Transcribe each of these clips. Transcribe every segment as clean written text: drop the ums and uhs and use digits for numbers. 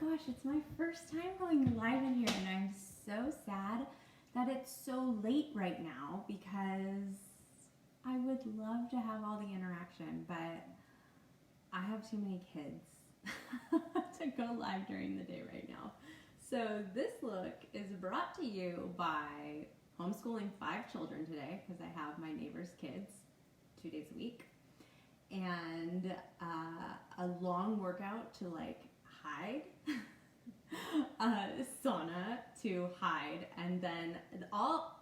gosh, it's my first time going live in here, and I'm so sad that it's so late right now because I would love to have all the interaction, but I have too many kids to go live during the day right now. So this look is brought to you by homeschooling 5 children today because I have my neighbor's kids 2 days a week, and a long workout to like hide, sauna to hide, and then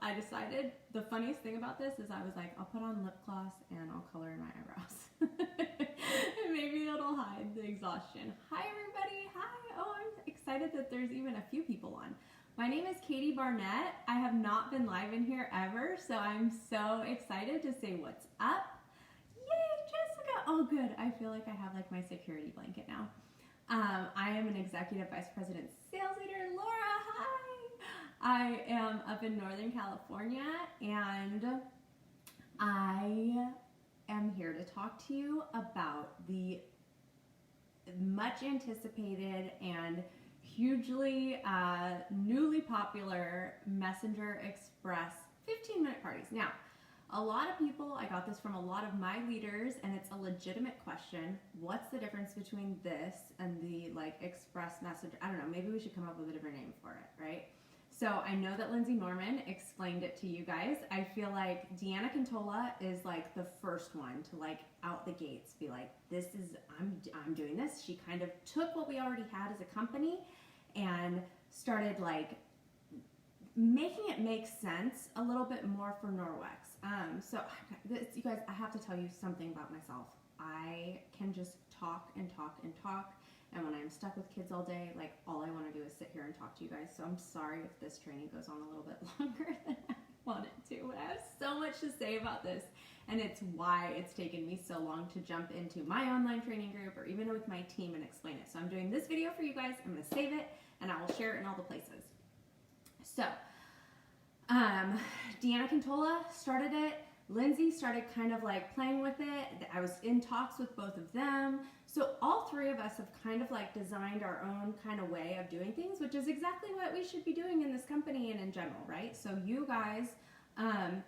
I decided the funniest thing about this is I was like, I'll put on lip gloss and I'll color in my eyebrows. And maybe it'll hide the exhaustion. Hi everybody, hi. Oh, I'm excited that there's even a few people on. My name is Katie Barnett. I have not been live in here ever, so I'm so excited to say what's up. Yay, Jessica. Oh good, I feel like I have like my security blanket now. I am an executive vice president sales leader. Laura, hi. I am up in Northern California, and I am here to talk to you about the much anticipated and hugely newly popular Messenger Express 15-minute parties. Now, a lot of people, I got this from a lot of my leaders, and it's a legitimate question. What's the difference between this and the like express message? I don't know, maybe we should come up with a different name for it, right? So I know that Lindsay Norman explained it to you guys. I feel like Deanna Cantola is like the first one to like out the gates be like, this is, I'm doing this. She kind of took what we already had as a company and started like making it make sense a little bit more for Norwex. You guys, I have to tell you something about myself. I can just talk and talk and talk, and when I'm stuck with kids all day, like all I want to do is sit here and talk to you guys. So I'm sorry if this training goes on a little bit longer than I want it to, but I have so much to say about this, and it's why it's taken me so long to jump into my online training group or even with my team and explain it. So I'm doing this video for you guys. I'm going to save it, and I will share it in all the places. So Deanna Cantola started it. Lindsay started kind of like playing with it. I was in talks with both of them. So all 3 of us have kind of like designed our own kind of way of doing things, which is exactly what we should be doing in this company and in general, right? So you guys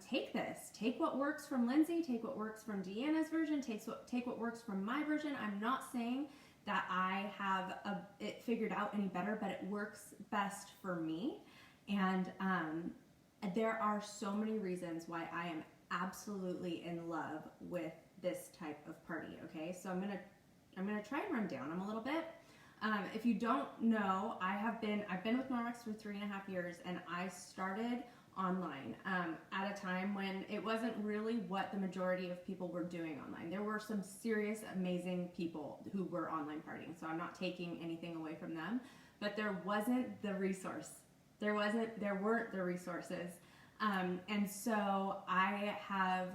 take this. Take what works from Lindsay, take what works from Deanna's version, take what works from my version. I'm not saying that I have it figured out any better, but it works best for me. And there are so many reasons why I am absolutely in love with this type of party, okay? So I'm gonna try and run down them a little bit. If you don't know, I've been with Norwex for 3.5 years, and I started online at a time when it wasn't really what the majority of people were doing online. There were some serious, amazing people who were online partying, so I'm not taking anything away from them, but there wasn't the resource. There weren't the resources. And so I have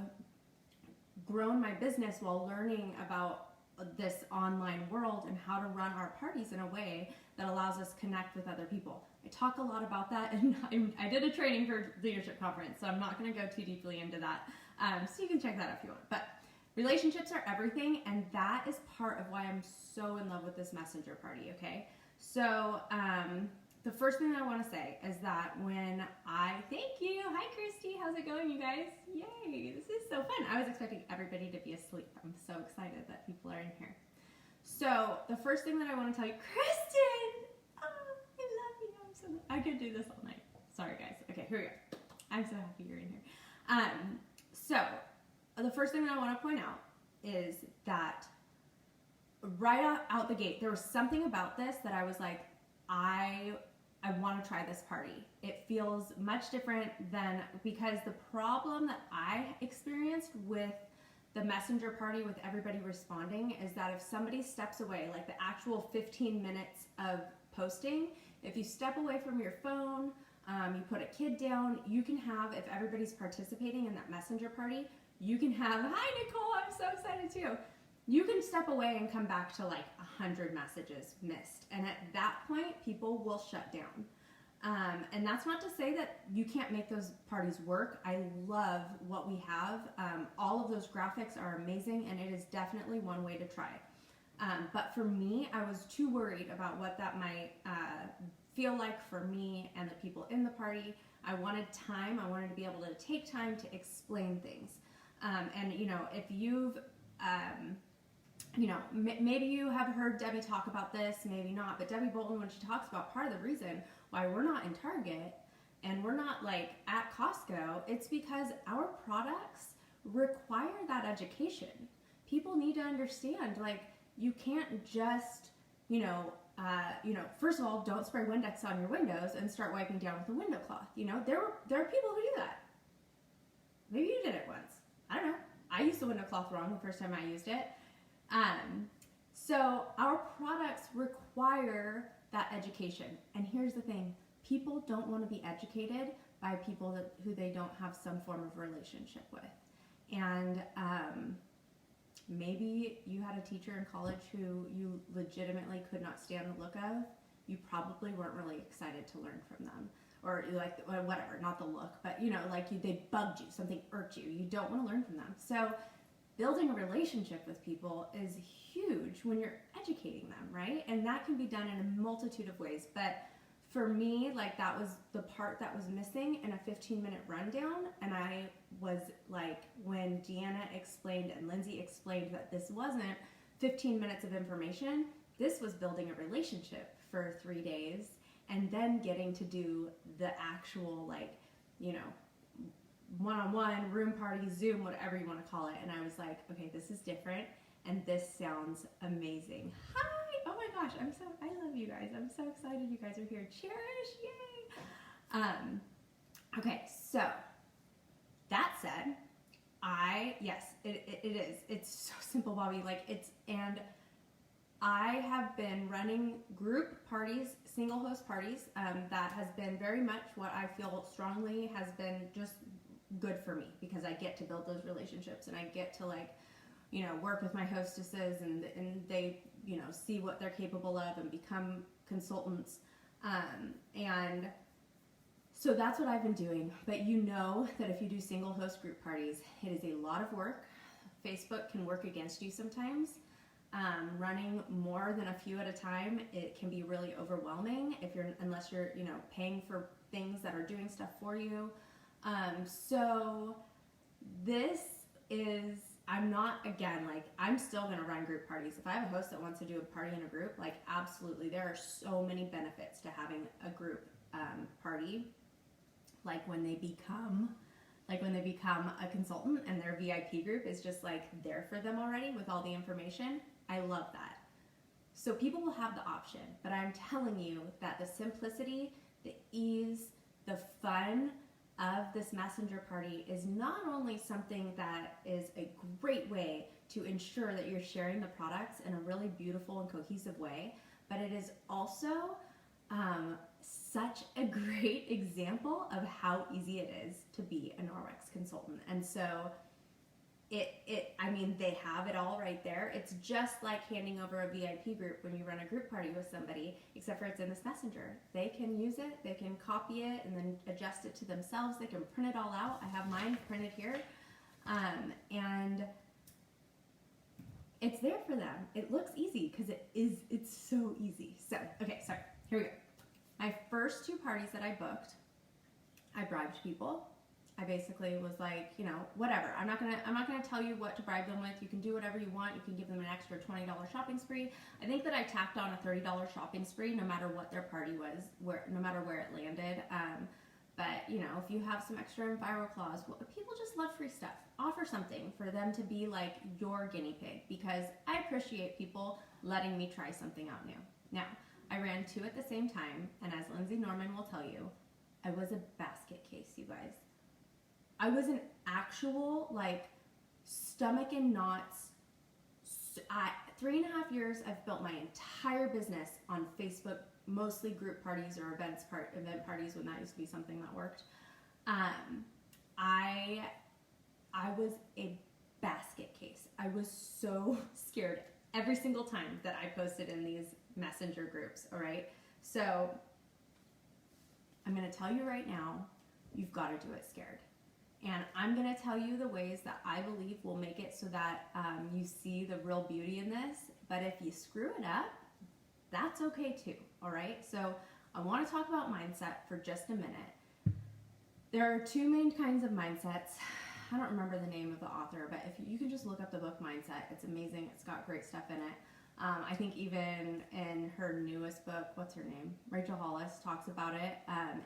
grown my business while learning about this online world and how to run our parties in a way that allows us to connect with other people. I talk a lot about that, and I did a training for leadership conference, so I'm not going to go too deeply into that. So you can check that out if you want. But relationships are everything, and that is part of why I'm so in love with this messenger party, okay? So, the first thing I want to say is that thank you. Hi, Christy. How's it going, you guys? Yay. This is so fun. I was expecting everybody to be asleep. I'm so excited that people are in here. So the first thing that I want to tell you, Kristen, oh, I love you. I could do this all night. Sorry, guys. Okay, here we go. I'm so happy you're in here. So the first thing that I want to point out is that right out the gate, there was something about this that I was like, I want to try this party. It feels much different because the problem that I experienced with the messenger party with everybody responding is that if somebody steps away, like the actual 15 minutes of posting, if you step away from your phone, you put a kid down, you can have, if everybody's participating in that messenger party, you can have, hi Nicole, I'm so excited too. You can step away and come back to like 100 messages missed. And at that point, people will shut down. And that's not to say that you can't make those parties work. I love what we have. All of those graphics are amazing, and it is definitely one way to try. But for me, I was too worried about what that might feel like for me and the people in the party. I wanted time. I wanted to be able to take time to explain things. And if you've maybe you have heard Debbie talk about this, maybe not, but Debbie Bolton, when she talks about part of the reason why we're not in Target and we're not like at Costco, it's because our products require that education. People need to understand, like, you can't just, first of all, don't spray Windex on your windows and start wiping down with a window cloth. There are people who do that. Maybe you did it once. I don't know. I used the window cloth wrong the first time I used it. So our products require that education. And here's the thing. People don't want to be educated by people who they don't have some form of relationship with. And maybe you had a teacher in college who you legitimately could not stand the look of. You probably weren't really excited to learn from them. Or like, whatever, not the look, but they bugged you, something irked you. You don't want to learn from them. So building a relationship with people is huge when you're educating them, right? And that can be done in a multitude of ways. But for me, like, that was the part that was missing in a 15-minute rundown. And I was like, when Deanna explained and Lindsay explained that this wasn't 15 minutes of information, this was building a relationship for 3 days and then getting to do the actual, one-on-one, room party, Zoom, whatever you want to call it. And I was like, okay, this is different and this sounds amazing. Hi! Oh my gosh, I love you guys. I'm so excited you guys are here. Cherish, yay! Okay, so that said, it is. It's so simple, Bobby. And I have been running group parties, single host parties. That has been very much what I feel strongly has been just good for me, because I get to build those relationships and I get to work with my hostesses and they see what they're capable of and become consultants. And so that's what I've been doing. But that if you do single host group parties, it is a lot of work. Facebook can work against you sometimes. Running more than a few at a time, it can be really overwhelming unless you're paying for things that are doing stuff for you. So this is, I'm still going to run group parties. If I have a host that wants to do a party in a group, absolutely. There are so many benefits to having a group party. When they become a consultant and their VIP group is just there for them already with all the information. I love that. So people will have the option, but I'm telling you that the simplicity, the ease, the fun of this messenger party is not only something that is a great way to ensure that you're sharing the products in a really beautiful and cohesive way, but it is also such a great example of how easy it is to be a Norwex consultant. And so they have it all right there. It's just like handing over a VIP group when you run a group party with somebody, except for it's in this messenger. They can use it, they can copy it and then adjust it to themselves. They can print it all out. I have mine printed here. And it's there for them. It looks easy because it's so easy. So, okay, sorry, here we go. My first 2 parties that I booked, I bribed people. I basically was like, whatever. I'm not gonna tell you what to bribe them with. You can do whatever you want. You can give them an extra $20 shopping spree. I think that I tacked on a $30 shopping spree, no matter what their party was, no matter where it landed. But if you have some extra EnviroClaws, people just love free stuff. Offer something for them to be like your guinea pig, because I appreciate people letting me try something out new. Now, I ran 2 at the same time, and as Lindsay Norman will tell you, I was a basket case, you guys. I was an actual, stomach in knots. 3.5 years, I've built my entire business on Facebook, mostly group parties or event parties, when that used to be something that worked. I was a basket case. I was so scared every single time that I posted in these messenger groups, all right? So I'm going to tell you right now, you've got to do it scared. And I'm going to tell you the ways that I believe will make it so that you see the real beauty in this But if you screw it up, that's okay too, all right? So I want to talk about mindset for just a minute. There are two main kinds of mindsets. I don't remember the name of the author, but if you can just look up the book Mindset, it's amazing. It's got great stuff in it. I think even in her newest book, what's her name? Rachel Hollis talks about it.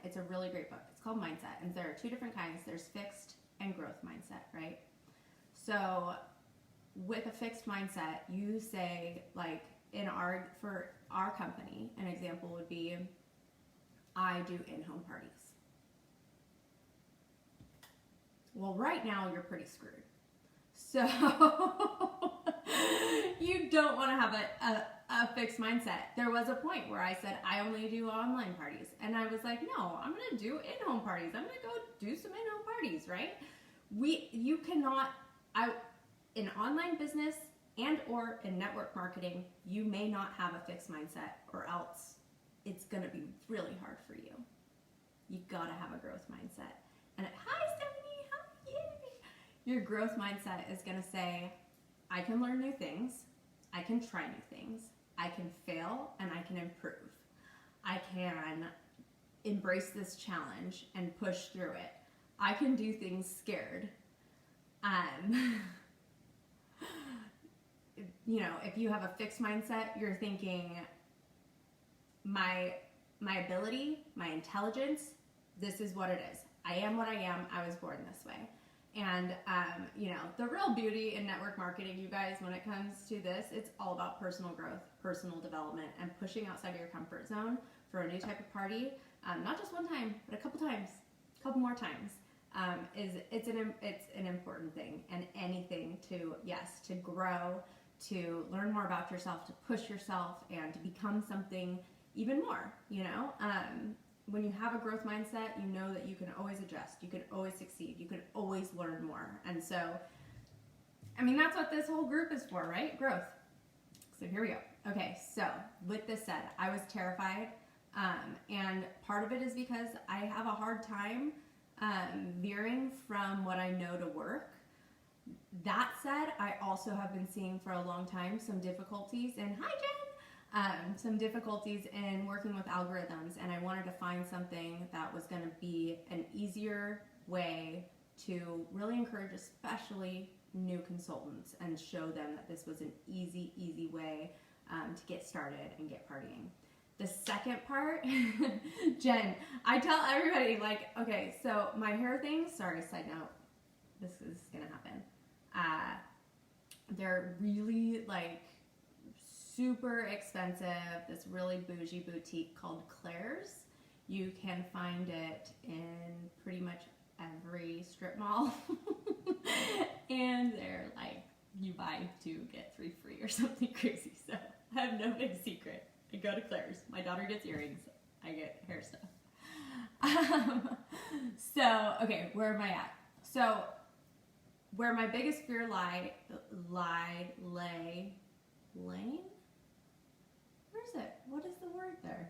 It's a really great book. It's called Mindset, and there are two different kinds. There's fixed and growth mindset, right? So with a fixed mindset, you say, like, for our company, an example would be, I do in-home parties. Well, right now you're pretty screwed. So you don't want to have a fixed mindset. There was a point where I said, I only do online parties. And I was like, no, I'm going to do in-home parties. I'm going to go do some in-home parties, right? You cannot, in online business and or in network marketing, you may not have a fixed mindset, or else it's going to be really hard for you. You got to have a growth mindset. And hi, Stephanie, how are you? Your growth mindset is going to say, I can learn new things. I can try new things. I can fail and I can improve. I can embrace this challenge and push through it. I can do things scared. You know, if you have a fixed mindset, you're thinking, my ability, my intelligence, this is what it is. I am what I am. I was born this way. And, you know, the real beauty in network marketing, you guys, when it comes to this, it's all about personal growth, personal development, and pushing outside of your comfort zone for a new type of party. Not just one time, but a couple times, a couple more times. It's an important thing, and anything to grow, to learn more about yourself, to push yourself, and to become something even more, you know? When you have a growth mindset, you know that you can always adjust, you can always succeed, you can always learn more. And so, I mean, that's what this whole group is for, right? Growth. So here we go. Okay, so with this said, I was terrified, and part of it is because I have a hard time veering from what I know to work. That said, I also have been seeing for a long time some difficulties in, hi Jen, some difficulties in working with algorithms, and I wanted to find something that was going to be an easier way to really encourage especially new consultants and show them that this was an easy way to get started and get partying. The second part, Jen, I tell everybody, like, okay, so my hair things, sorry, side note, this is going to happen. They're really, like, super expensive, this really bougie boutique called Claire's. You can find it in pretty much every strip mall. And they're like, you buy 2, get 3 free or something crazy. So I have no big secret. I go to Claire's. My daughter gets earrings. I get hair stuff. So, okay, where am I at? So, where my biggest fear lay, Lane? Where is it? What is the word there?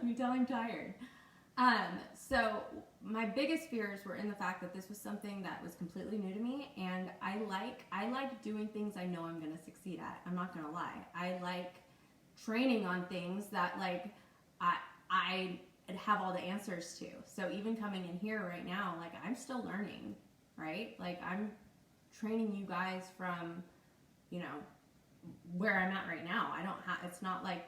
You tell I'm tired. So my biggest fears were in the fact that this was something that was completely new to me, and I like doing things I know I'm going to succeed at. I'm not going to lie. I like training on things that, like, I have all the answers to. So even coming in here right now, like, I'm still learning, right? Like, I'm training you guys from, you know, where I'm at right now. It's not like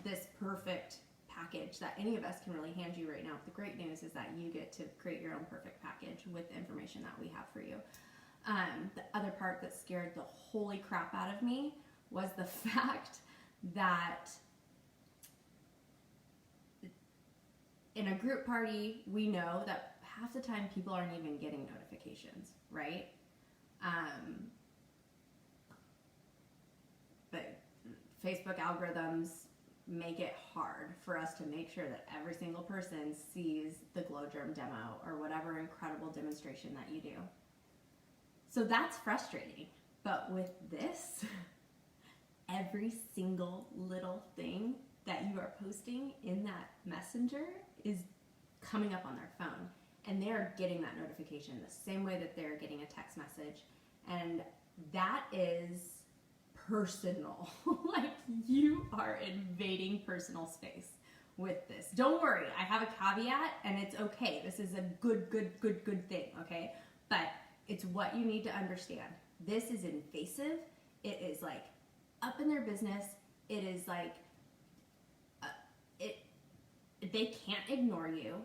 this perfect package that any of us can really hand you right now. The great news is that you get to create your own perfect package with the information that we have for you. The other part that scared the holy crap out of me was the fact that in a group party, we know that half the time people aren't even getting notifications, right? But Facebook algorithms make it hard for us to make sure that every single person sees the Glow Germ demo or whatever incredible demonstration that you do. So that's frustrating. But with this, every single little thing that you are posting in that messenger is coming up on their phone, and they're getting that notification the same way that they're getting a text message. And that is personal. Like, you are invading personal space with this. Don't worry, I have a caveat, and it's okay. This is a good thing, okay? But it's what you need to understand. This is invasive. It is like up in their business. It is like they can't ignore you.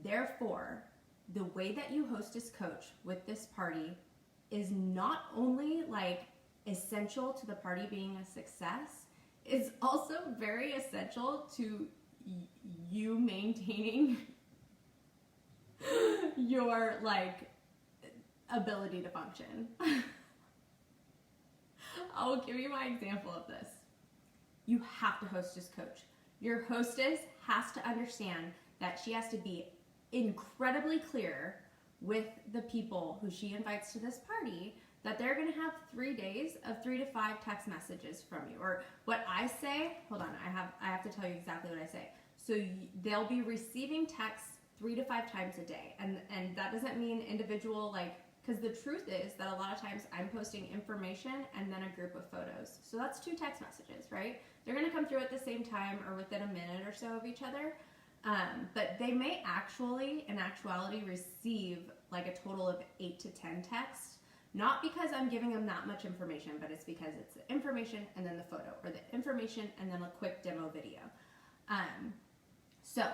Therefore, the way that you hostess coach with this party is not only like essential to the party being a success, is also very essential to you maintaining your like ability to function. I'll give you my example of this. You have to hostess coach. Your hostess has to understand that she has to be incredibly clear with the people who she invites to this party that they're going to have 3 days of 3 to 5 text messages from you. Or what I say, hold on, I have to tell you exactly what I say. So they'll be receiving texts 3 to 5 times a day. And that doesn't mean individual, like, because the truth is that a lot of times I'm posting information and then a group of photos. So that's 2 text messages, right? They're going to come through at the same time or within a minute or so of each other. But they may actually, in actuality, receive like a total of 8 to 10 texts. Not because I'm giving them that much information, but it's because it's the information and then the photo, or the information and then a quick demo video. So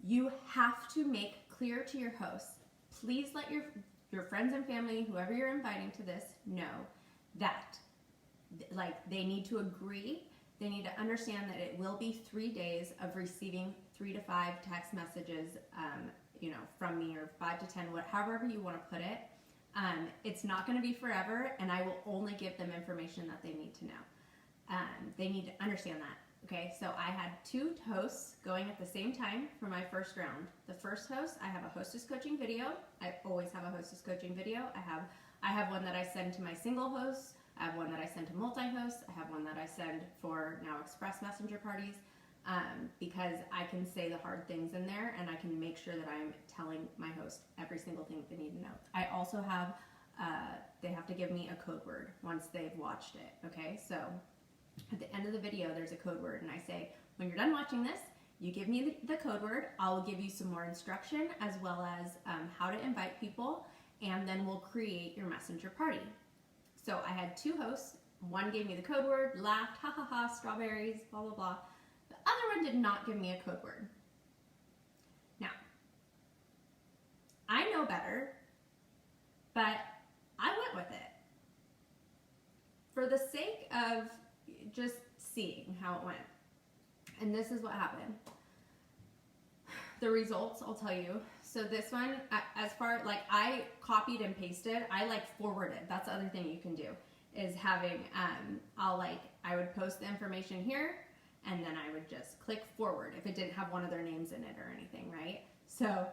you have to make clear to your hosts, please let your friends and family, whoever you're inviting to this, know that like they need to agree. They need to understand that it will be 3 days of receiving 3 to 5 text messages, from me, or 5 to 10, however you want to put it. It's not going to be forever, and I will only give them information that they need to know. They need to understand that. Okay, so I had 2 hosts going at the same time for my first round. The first host, I have a hostess coaching video. I always have a hostess coaching video. I have one that I send to my single hosts. I have one that I send to multi-hosts. I have one that I send for now express messenger parties, because I can say the hard things in there, and I can make sure that I'm telling my host every single thing they need to know. I also have, they have to give me a code word once they've watched it, okay? So at the end of the video, there's a code word, and I say, when you're done watching this, you give me the code word. I'll give you some more instruction, as well as how to invite people, and then we'll create your messenger party. So I had 2 hosts. One gave me the code word, laughed, ha ha ha, strawberries, blah blah blah. The other one did not give me a code word. Now, I know better, but I went with it for the sake of just seeing how it went. And this is what happened. The results, I'll tell you. So this one, as far like I copied and pasted, I like forwarded. That's the other thing you can do, is having, I would post the information here, and then I would just click forward if it didn't have one of their names in it or anything, right? So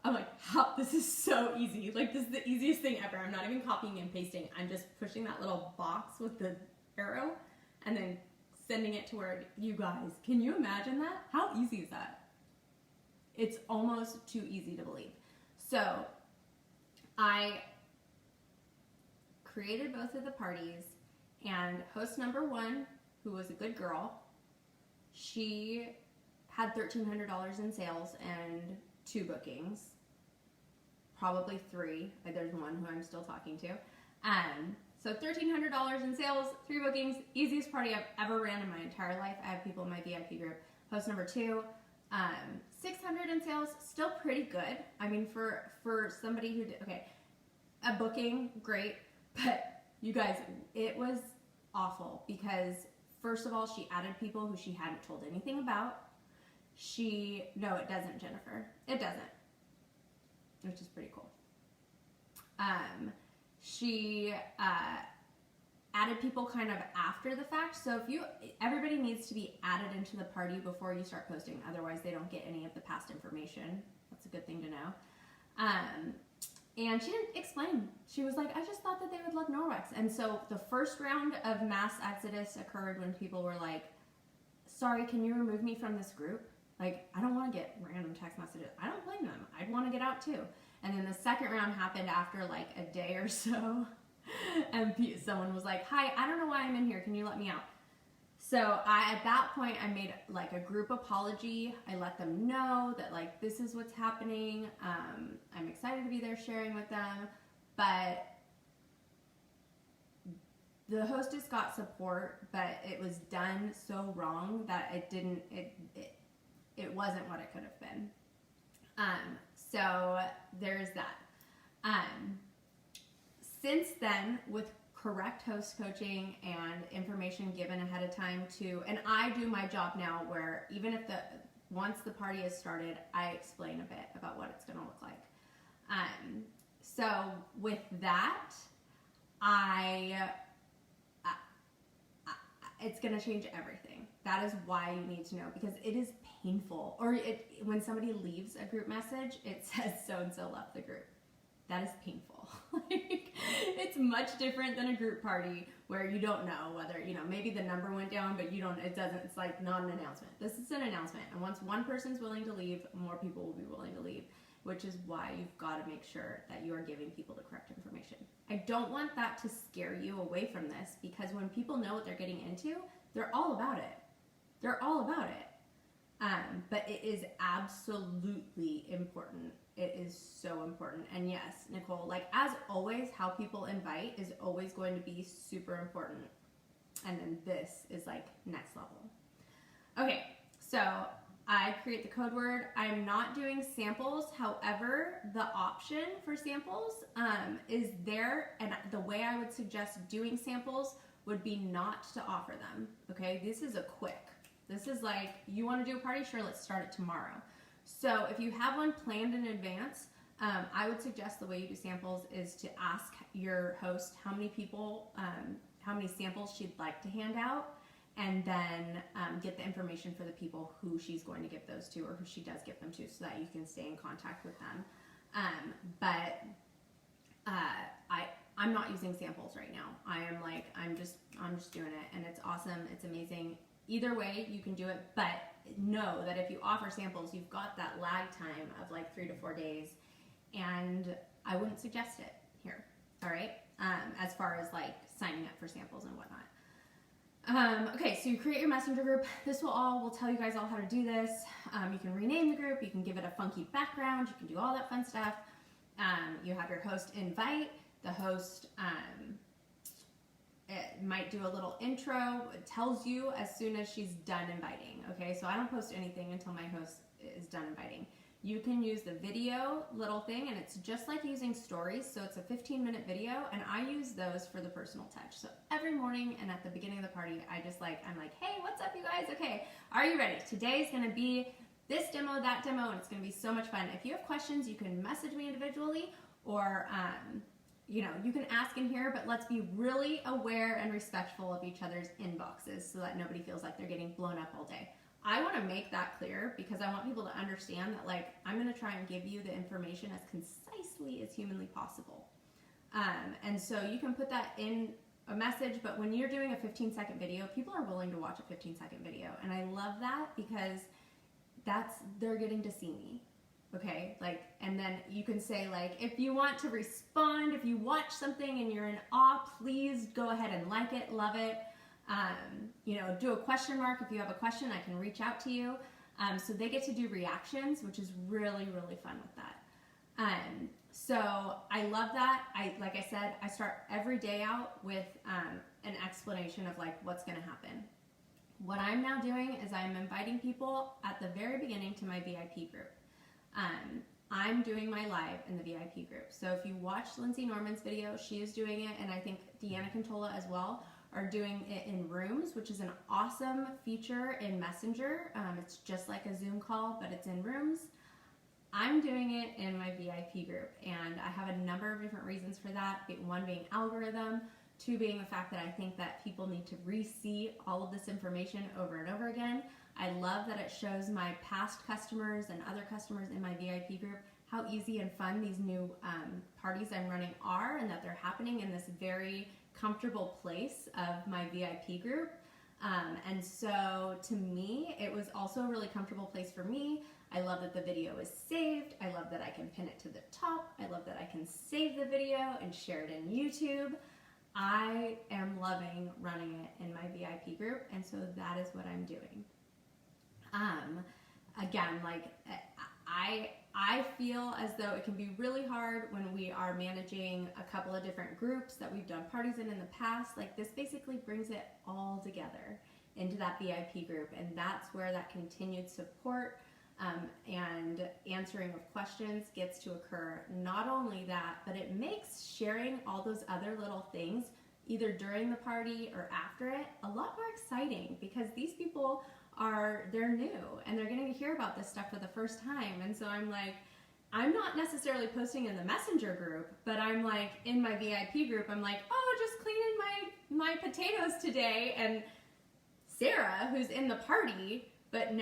I'm like, this is so easy. Like, this is the easiest thing ever. I'm not even copying and pasting. I'm just pushing that little box with the arrow and then sending it to where, you guys, can you imagine that? How easy is that? It's almost too easy to believe. So I created both of the parties, and host number 1, who was a good girl, she had $1,300 in sales and 2 bookings, probably 3. There's one who I'm still talking to. So $1,300 in sales, 3 bookings, easiest party I've ever ran in my entire life. I have people in my VIP group. Host number 2, 600 in sales, still pretty good. I mean, for somebody who did, okay, a booking, great, but you guys, it was awful because first of all, she added people who she hadn't told anything about. No, it doesn't, Jennifer. It doesn't, which is pretty cool. She added people kind of after the fact. So everybody needs to be added into the party before you start posting. Otherwise, they don't get any of the past information. That's a good thing to know. And she didn't explain. She was like, I just thought that they would love Norwex. And so the first round of mass exodus occurred when people were like, sorry, can you remove me from this group? Like, I don't want to get random text messages. I don't blame them. I'd want to get out too. And then the second round happened after like a day or so. And someone was like, hi, I don't know why I'm in here. Can you let me out? So at that point, I made like a group apology. I let them know that like, this is what's happening. I'm excited to be there sharing with them, but the hostess got support, but it was done so wrong that it wasn't what it could have been. So there's that. Since then, with correct host coaching and information given ahead of time and I do my job now where even if once the party is started, I explain a bit about what it's going to look like. So with that, it's going to change everything. That is why you need to know, because it is painful. Or when somebody leaves a group message, it says so-and-so left the group. That is painful. Like, it's much different than a group party where you don't know whether, maybe the number went down, but it's like not an announcement. This is an announcement. And once one person's willing to leave, more people will be willing to leave, which is why you've got to make sure that you are giving people the correct information. I don't want that to scare you away from this, because when people know what they're getting into, they're all about it. They're all about it. But it is absolutely important. It is so important. And yes, Nicole, like as always, how people invite is always going to be super important. And then this is like next level. Okay, so I create the code word. I'm not doing samples. However, the option for samples is there. And the way I would suggest doing samples would be not to offer them. Okay, this is a quick. This is like, you want to do a party? Sure, let's start it tomorrow. So if you have one planned in advance, I would suggest the way you do samples is to ask your host how many people, how many samples she'd like to hand out, and then get the information for the people who she's going to give those to, or who she does give them to, so that you can stay in contact with them. I'm not using samples right now. I'm just doing it, and it's awesome. It's amazing. Either way, you can do it, but know that if you offer samples, you've got that lag time of like 3 to 4 days, and I wouldn't suggest it here, all right? As far as like signing up for samples and whatnot. Okay, so you create your messenger group. We'll tell you guys all how to do this. You can rename the group, you can give it a funky background, you can do all that fun stuff. You have your host invite. The host it might do a little intro. It tells you as soon as she's done inviting, okay? So I don't post anything until my host is done inviting. You can use the video little thing, and it's just like using stories. So it's a 15-minute video, and I use those for the personal touch. So every morning and at the beginning of the party, I'm like, hey, what's up, you guys? Okay, are you ready? Today's gonna be this demo, that demo, and it's gonna be so much fun. If you have questions, you can message me individually, or you can ask in here, but let's be really aware and respectful of each other's inboxes so that nobody feels like they're getting blown up all day. I want to make that clear because I want people to understand that, like, I'm going to try and give you the information as concisely as humanly possible. And so you can put that in a message, but when you're doing a 15-second video, people are willing to watch a 15-second video. And I love that because they're getting to see me. Okay, like, and then you can say, like, if you want to respond, if you watch something and you're in awe, please go ahead and like it, love it. Do a question mark. If you have a question, I can reach out to you. So they get to do reactions, which is really, really fun with that. So I love that. Like I said, I start every day out with an explanation of like what's going to happen. What I'm now doing is I'm inviting people at the very beginning to my VIP group. I'm doing my live in the VIP group. So if you watch Lindsay Norman's video, she is doing it, and I think Deanna Cantola as well are doing it in rooms, which is an awesome feature in Messenger. It's just like a Zoom call, but it's in rooms. I'm doing it in my VIP group, and I have a number of different reasons for that. One being algorithm, two being the fact that I think that people need to re-see all of this information over and over again. I love that it shows my past customers and other customers in my VIP group how easy and fun these new parties I'm running are, and that they're happening in this very comfortable place of my VIP group. And so to me, it was also a really comfortable place for me. I love that the video is saved. I love that I can pin it to the top. I love that I can save the video and share it in YouTube. I am loving running it in my VIP group, and so that is what I'm doing. Again, like I feel as though it can be really hard when we are managing a couple of different groups that we've done parties in the past. Like, this basically brings it all together into that VIP group, and that's where that continued support and answering of questions gets to occur. Not only that, but it makes sharing all those other little things, either during the party or after it, a lot more exciting, because these people they're new and they're getting to hear about this stuff for the first time. And so I'm like, I'm not necessarily posting in the messenger group, but I'm like, in my VIP group, I'm like, oh, just cleaning my potatoes today. And Sarah, who's in the party, but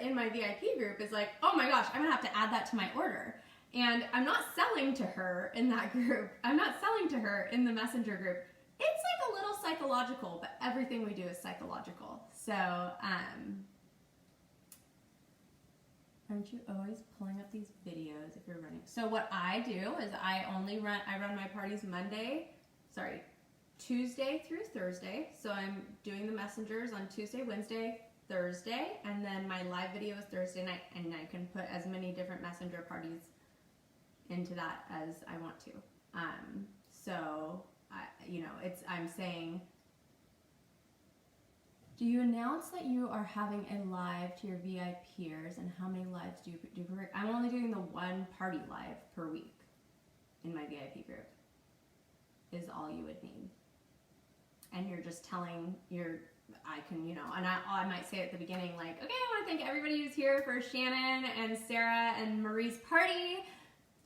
in my VIP group, is like, oh my gosh, I'm gonna have to add that to my order. And I'm not selling to her in that group. I'm not selling to her in the messenger group. It's like a little psychological, but everything we do is psychological. So, aren't you always pulling up these videos if you're running? So what I do is I run my parties Tuesday through Thursday. So I'm doing the messengers on Tuesday, Wednesday, Thursday, and then my live video is Thursday night, and I can put as many different messenger parties into that as I want to. I'm saying, do you announce that you are having a live to your VIPers, and how many lives do you do per week? I'm only doing the one party live per week in my VIP group, is all you would need. And you're just telling I might say at the beginning, like, okay, I want to thank everybody who's here for Shannon and Sarah and Marie's party.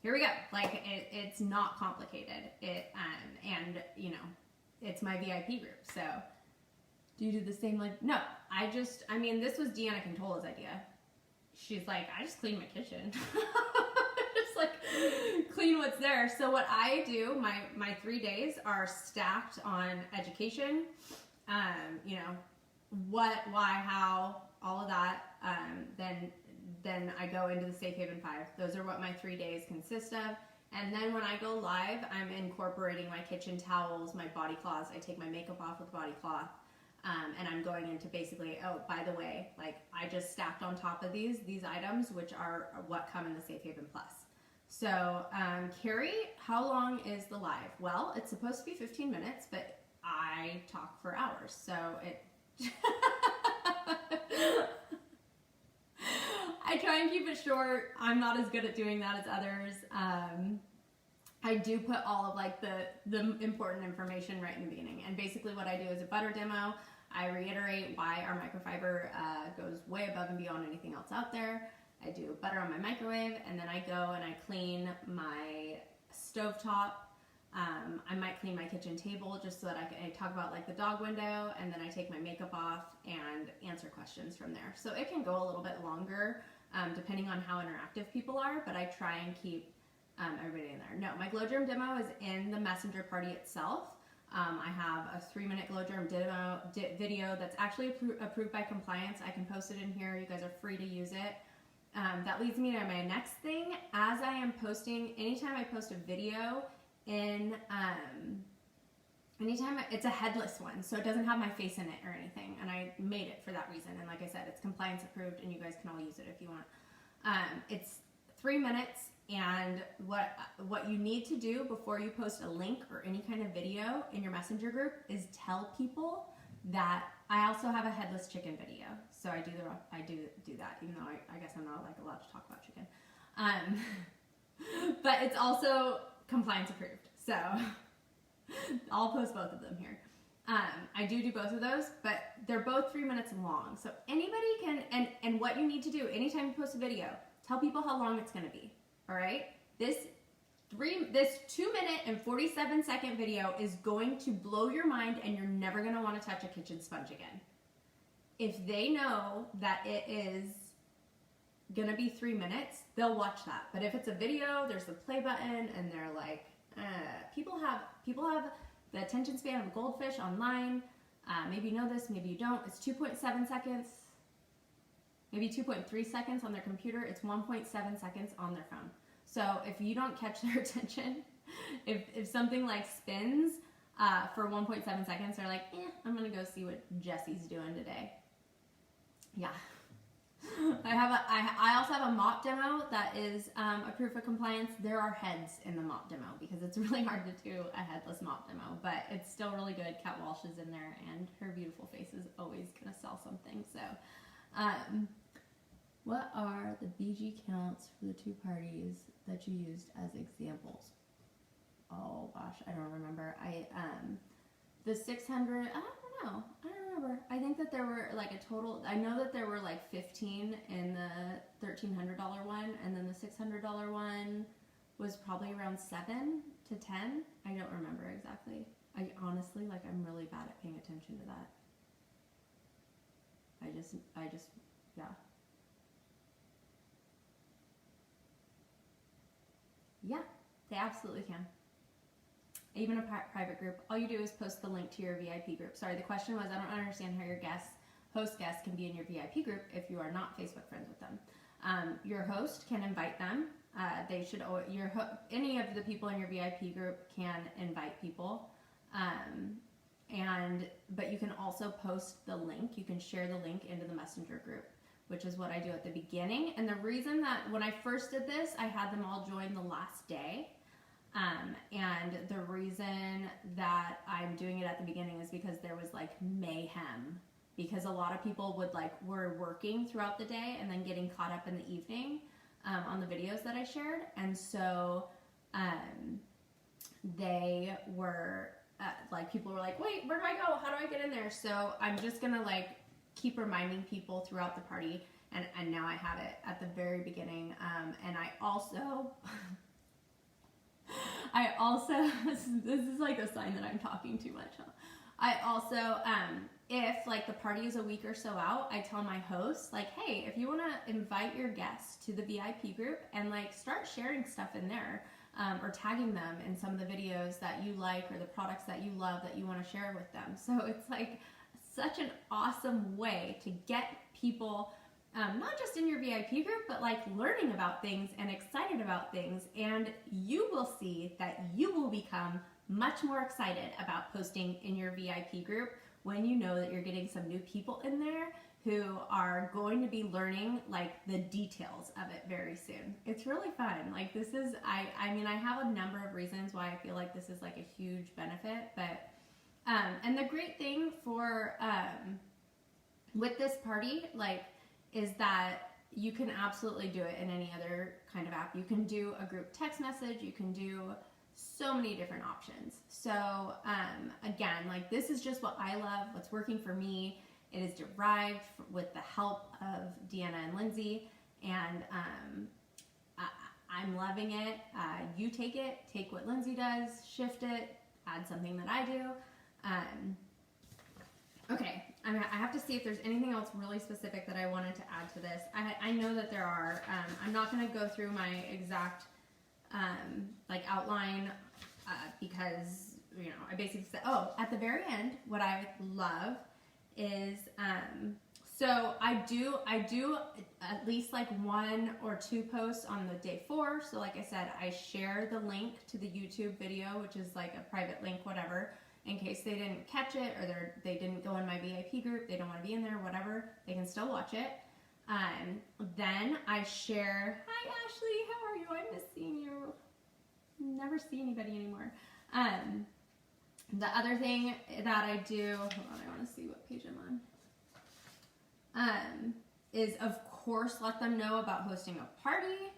Here we go. Like, it's not complicated. It's my VIP group. So, do you do the same? Like, no, this was Deanna Cantola's idea. She's like, I just clean my kitchen. Just like clean what's there. So what I do, my 3 days are stacked on education, what, why, how, all of that. Then I go into the Safe Haven 5. Those are what my 3 days consist of. And then when I go live, I'm incorporating my kitchen towels, my body cloths. I take my makeup off with body cloth. And I'm going into basically, oh, by the way, like, I just stacked on top of these items, which are what come in the Safe Haven Plus. So, Carrie, how long is the live? Well, it's supposed to be 15 minutes, but I talk for hours. So I try and keep it short. I'm not as good at doing that as others. I do put all of like the important information right in the beginning. And basically what I do is a butter demo. I reiterate why our microfiber goes way above and beyond anything else out there. I do butter on my microwave, and then I go and I clean my stovetop. I might clean my kitchen table just so that I talk about like the dog window, and then I take my makeup off and answer questions from there. So it can go a little bit longer depending on how interactive people are, but I try and keep everybody in there. No, my glow germ demo is in the messenger party itself. I have a 3-minute glow germ demo video that's actually approved by compliance. I can post it in here. You guys are free to use it. That leads me to my next thing. As I am posting, anytime I post a video in, it's a headless one, so it doesn't have my face in it or anything, and I made it for that reason. And like I said, it's compliance approved, and you guys can all use it if you want. It's 3 minutes, and what you need to do before you post a link or any kind of video in your messenger group is tell people that I also have a headless chicken video. So I do that, even though I guess I'm not like allowed to talk about chicken. But it's also compliance approved. So I'll post both of them here. I do both of those, but they're both 3 minutes long. So anybody can, and what you need to do anytime you post a video, tell people how long it's going to be. All right. This 2-minute and 47-second video is going to blow your mind, and you're never going to want to touch a kitchen sponge again. If they know that it is going to be 3 minutes, they'll watch that. But if it's a video, there's the play button, and they're like, people have the attention span of a goldfish online. Maybe you know this, maybe you don't. It's 2.7 seconds, maybe 2.3 seconds on their computer. It's 1.7 seconds on their phone. So if you don't catch their attention, if something like spins, for 1.7 seconds, they're like, I'm gonna go see what Jesse's doing today. Yeah. I also have a mop demo that is a proof of compliance. There are heads in the mop demo because it's really hard to do a headless mop demo, but it's still really good. Kat Walsh is in there, and her beautiful face is always gonna sell something. So, what are the BG counts for the 2 parties that you used as examples? Oh gosh, I don't remember. The 600. I don't know. I don't remember. I think that there were like a total. I know that there were like 15 in the $1,300 one, and then the $600 one was probably around 7 to 10. I don't remember exactly. I honestly, like, I'm really bad at paying attention to that. I just, yeah. Yeah, they absolutely can. Even a private group, all you do is post the link to your VIP group. Sorry, the question was, I don't understand how your host guests can be in your VIP group if you are not Facebook friends with them. Your host can invite them. They should, any of the people in your VIP group can invite people. But you can also post the link. You can share the link into the messenger group, which is what I do at the beginning. And the reason that when I first did this, I had them all join the last day. And the reason that I'm doing it at the beginning is because there was like mayhem, because a lot of people were working throughout the day and then getting caught up in the evening on the videos that I shared. And so they were people were like, wait, where do I go? How do I get in there? So I'm just gonna keep reminding people throughout the party, and now I have it at the very beginning. And I also this is like a sign that I'm talking too much, huh? I also, if the party is a week or so out, I tell my hosts, hey, if you want to invite your guests to the VIP group and start sharing stuff in there, or tagging them in some of the videos that you like or the products that you love that you want to share with them. So it's such an awesome way to get people not just in your VIP group, but learning about things and excited about things. And you will see that you will become much more excited about posting in your VIP group when you know that you're getting some new people in there who are going to be learning the details of it very soon. It's really fun. This is, I mean, I have a number of reasons why I feel like this is a huge benefit, but, and the great thing for, with this party, is that you can absolutely do it in any other kind of app. You can do a group text message. You can do so many different options. So again, this is just what I love, what's working for me. It is derived with the help of Deanna and Lindsay, and I'm loving it. You take what Lindsay does, shift it, add something that I do. Okay, I have to see if there's anything else really specific that I wanted to add to this. I know that there are. I'm not going to go through my exact outline because I basically said, at the very end, what I love is so I do at least 1 or 2 posts on the day 4. So like I said, I share the link to the YouTube video, which is a private link, whatever. In case they didn't catch it or they didn't go in my VIP group, they don't want to be in there, whatever, they can still watch it. Then I share, hi Ashley, how are you? I miss seeing you. Never see anybody anymore. The other thing that I do, hold on, I want to see what page I'm on, is of course let them know about hosting a party.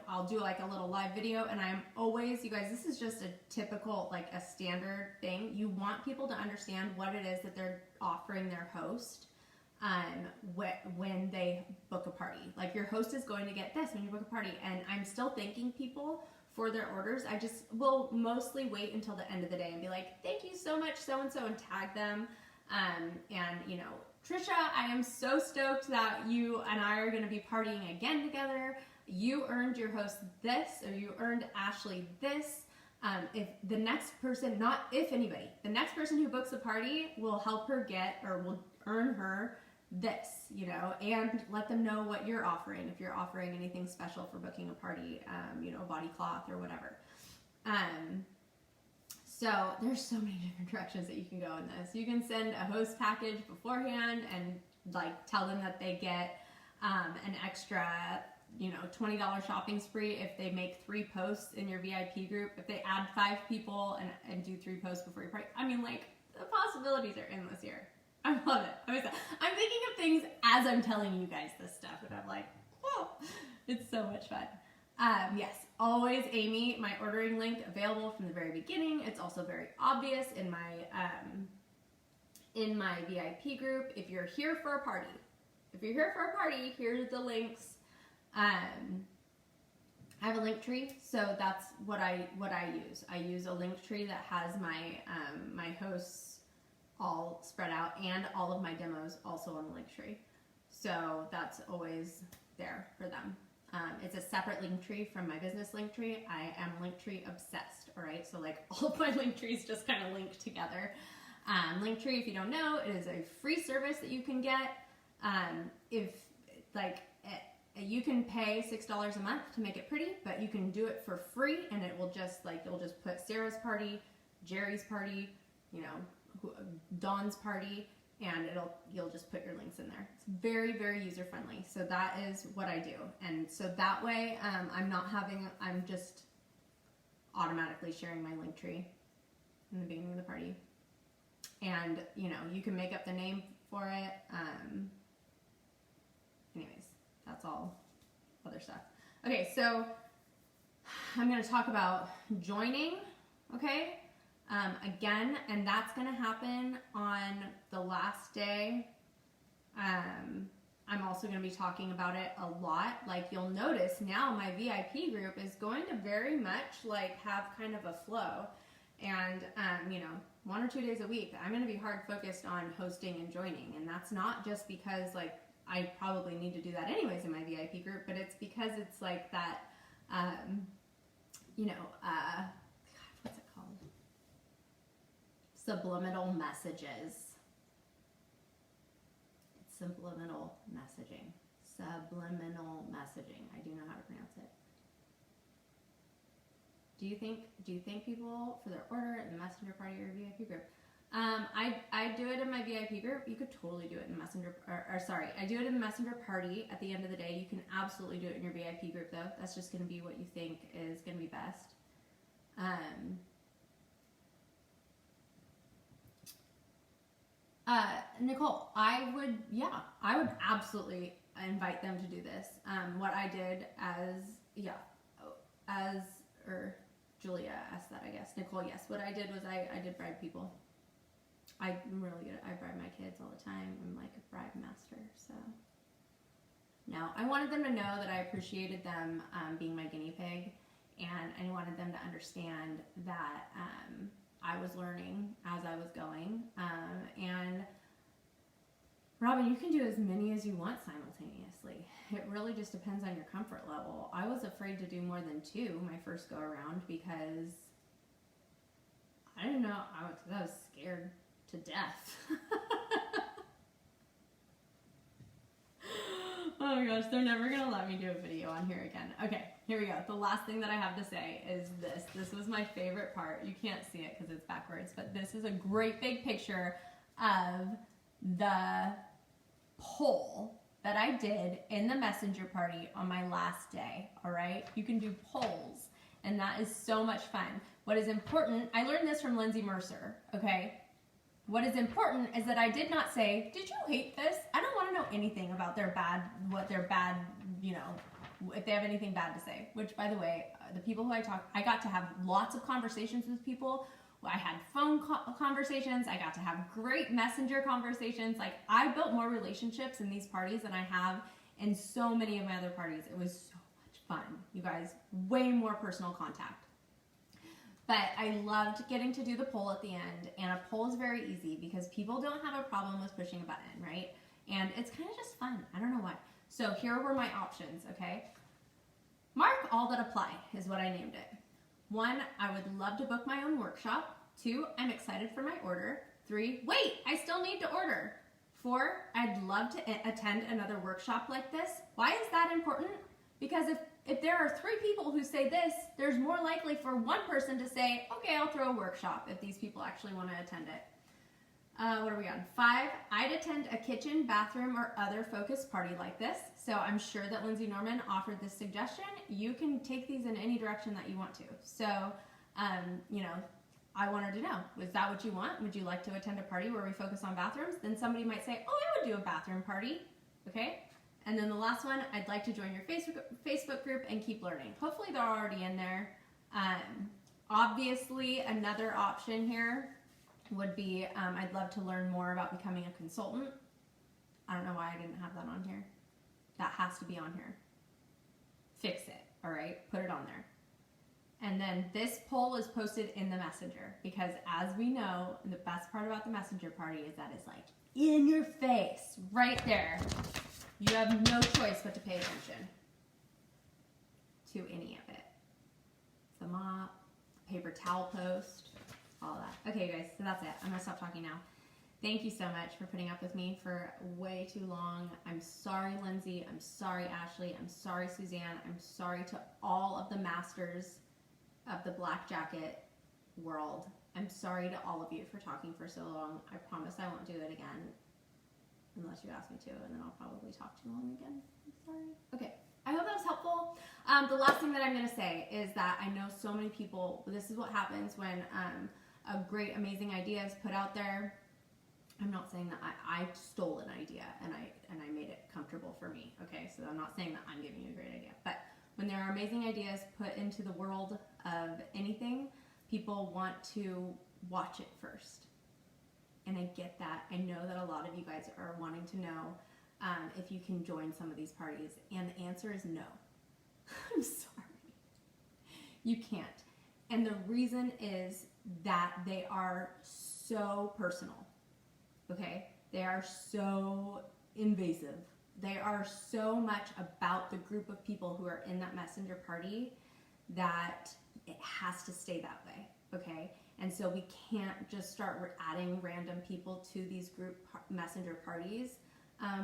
I'll do a little live video, and I'm always, you guys, this is just a typical, a standard thing. You want people to understand what it is that they're offering their host, when they book a party. Your host is going to get this when you book a party, and I'm still thanking people for their orders. I just will mostly wait until the end of the day and be like, thank you so much, so-and-so, and tag them. Trisha, I am so stoked that you and I are going to be partying again together. You earned your host this, or you earned Ashley this. If the next person, not if anybody, the next person who books a party will help her get, or will earn her this, and let them know what you're offering. If you're offering anything special for booking a party, a body cloth or whatever. So there's so many different directions that you can go in this. You can send a host package beforehand and like tell them that they get an extra, $20 shopping spree if they make 3 posts in your VIP group. If they add 5 people and do 3 posts before your party. I mean, like, the possibilities are endless here. I love it. I'm thinking of things as I'm telling you guys this stuff, and I'm like, oh, it's so much fun. Yes, always Amy, my ordering link available from the very beginning. It's also very obvious in my VIP group. If you're here for a party, here's the links. I have a link tree, so that's what I use. I use a link tree that has my my hosts all spread out and all of my demos also on the link tree. So that's always there for them. It's a separate link tree from my business link tree. I am link tree obsessed, all right? So like all of my link trees just kind of link together. Linktree, if you don't know, it is a free service that you can get. You can pay $6 a month to make it pretty, but you can do it for free, and it will just you'll just put Sarah's party, Jerry's party, Dawn's party, and you'll just put your links in there. It's very, very user friendly. So that is what I do, and so that way I'm just automatically sharing my link tree in the beginning of the party. And, you can make up the name for it. Anyways, that's all other stuff. Okay, so I'm going to talk about joining, okay? Again, and that's going to happen on the last day. I'm also going to be talking about it a lot. Like, you'll notice now my VIP group is going to very much, have kind of a flow. And, 1 or 2 days a week, I'm going to be hard focused on hosting and joining. And that's not just because, I probably need to do that anyways in my VIP group, but it's because it's like that, what's it called? Subliminal messages. It's subliminal messaging. Subliminal messaging. I do know how to pronounce it. Do you think people for their order in the messenger party or VIP group? I do it in my VIP group. You could totally do it in messenger, I do it in the messenger party at the end of the day. You can absolutely do it in your VIP group though. That's just going to be what you think is going to be best. Nicole, I would absolutely invite them to do this. What I did Julia asked that, I guess. Nicole, yes. What I did was I did bribe people. I'm really good. I bribe my kids all the time. I'm like a bribe master. So no, I wanted them to know that I appreciated them being my guinea pig, and I wanted them to understand that I was learning as I was going. And Robin, you can do as many as you want simultaneously. It really just depends on your comfort level. I was afraid to do more than 2 my first go around because I didn't know. I was scared to death. Oh my gosh, they're never gonna let me do a video on here again. Okay, here we go. The last thing that I have to say is this. This was my favorite part. You can't see it because it's backwards, but this is a great big picture of the poll that I did in the messenger party on my last day. All right, you can do polls, and that is so much fun. What is important, I learned this from Lindsay Mercer, okay? What is important is that I did not say, did you hate this? I don't want to know anything about if they have anything bad to say. Which, by the way, the people who I got to have lots of conversations with people. I had phone conversations. I got to have great messenger conversations. I built more relationships in these parties than I have in so many of my other parties. It was so much fun, you guys. Way more personal contact. But I loved getting to do the poll at the end, and a poll is very easy because people don't have a problem with pushing a button, right? And it's kind of just fun. I don't know why. So here were my options, okay? Mark all that apply is what I named it. 1, I would love to book my own workshop. 2, I'm excited for my order. 3, wait, I still need to order. 4, I'd love to attend another workshop like this. Why is that important? Because if if there are 3 people who say this, there's more likely for one person to say, okay, I'll throw a workshop if these people actually want to attend it. What are we on? 5, I'd attend a kitchen, bathroom, or other focused party like this. So I'm sure that Lindsay Norman offered this suggestion. You can take these in any direction that you want to. So, you know, I wanted to know, is that what you want? Would you like to attend a party where we focus on bathrooms? Then somebody might say, oh, I would do a bathroom party. Okay? And then the last one, I'd like to join your Facebook group and keep learning. Hopefully they're already in there. Obviously, another option here would be, I'd love to learn more about becoming a consultant. I don't know why I didn't have that on here. That has to be on here. Fix it, all right? Put it on there. And then this poll is posted in the messenger because as we know, the best part about the messenger party is that it's like in your face, right there. You have no choice but to pay attention to any of it. The mop, paper towel post, all that. Okay, guys, so that's it. I'm gonna stop talking now. Thank you so much for putting up with me for way too long. I'm sorry, Lindsay. I'm sorry, Ashley. I'm sorry, Suzanne. I'm sorry to all of the masters of the black jacket world. I'm sorry to all of you for talking for so long. I promise I won't do it again unless you ask me to, and then I'll probably talk too long again. I'm sorry. Okay. I hope that was helpful. The last thing that I'm going to say is that I know so many people, this is what happens when a great, amazing idea is put out there. I'm not saying that I stole an idea and I made it comfortable for me, okay? So I'm not saying that I'm giving you a great idea. But when there are amazing ideas put into the world of anything, people want to watch it first. And I get that. I know that a lot of you guys are wanting to know if you can join some of these parties. And the answer is no. I'm sorry. You can't. And the reason is that they are so personal. Okay? They are so invasive. They are so much about the group of people who are in that messenger party that it has to stay that way. Okay? And so we can't just start adding random people to these group messenger parties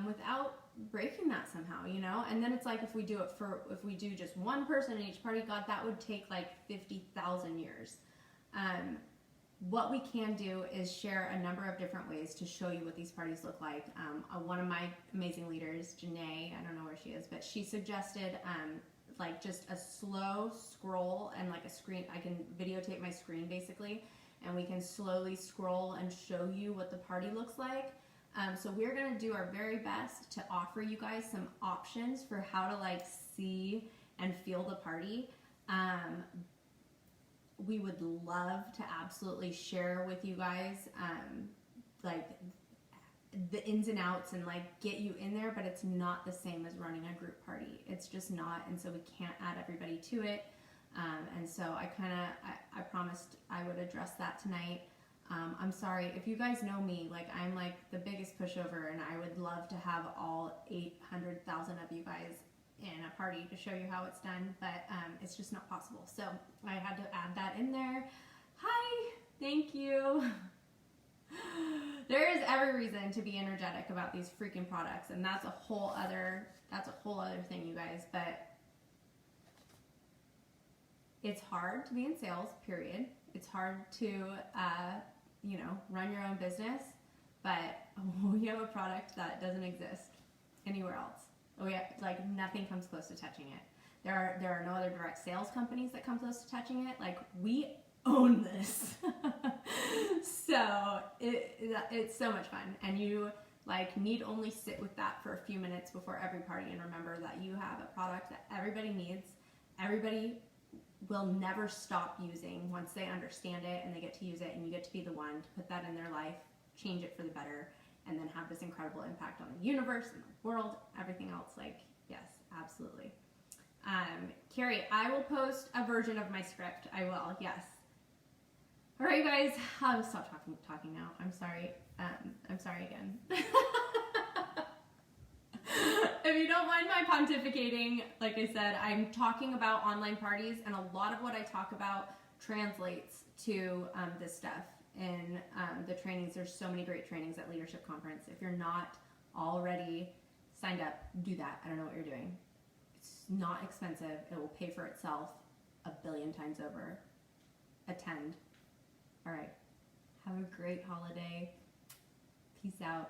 without breaking that somehow, you know? And then it's like if we do just one person in each party, God, that would take like 50,000 years. What we can do is share a number of different ways to show you what these parties look like. One of my amazing leaders, Janae, I don't know where she is, but she suggested like just a slow scroll and like a screen. I can videotape my screen basically, and we can slowly scroll and show you what the party looks like. So we're gonna do our very best to offer you guys some options for how to like see and feel the party. We would love to absolutely share with you guys like the ins and outs and like get you in there, but it's not the same as running a group party. It's just not, and so we can't add everybody to it. And so I promised I would address that tonight. I'm sorry, if you guys know me, like I'm like the biggest pushover, and I would love to have all 800,000 of you guys in a party to show you how it's done, but it's just not possible. So I had to add that in there. Hi, thank you. There is every reason to be energetic about these freaking products, and that's a whole other thing, you guys. But it's hard to be in sales, period. It's hard to run your own business, but we have a product that doesn't exist anywhere else. Like nothing comes close to touching it. There are no other direct sales companies that come close to touching it. Like we own this. So it's so much fun, and you like need only sit with that for a few minutes before every party and remember that you have a product that everybody needs. Everybody will never stop using once they understand it and they get to use it, and you get to be the one to put that in their life, change it for the better, and then have this incredible impact on the universe and the world, everything else. Like, yes, absolutely. Carrie, I will post a version of my script. I will, yes. All right, guys, I'll stop talking now. I'm sorry. I'm sorry again. If you don't mind my pontificating, like I said, I'm talking about online parties, and a lot of what I talk about translates to this stuff in the trainings. There's so many great trainings at Leadership Conference. If you're not already signed up, do that. I don't know what you're doing. It's not expensive. It will pay for itself a billion times over. Attend. All right. Have a great holiday. Peace out.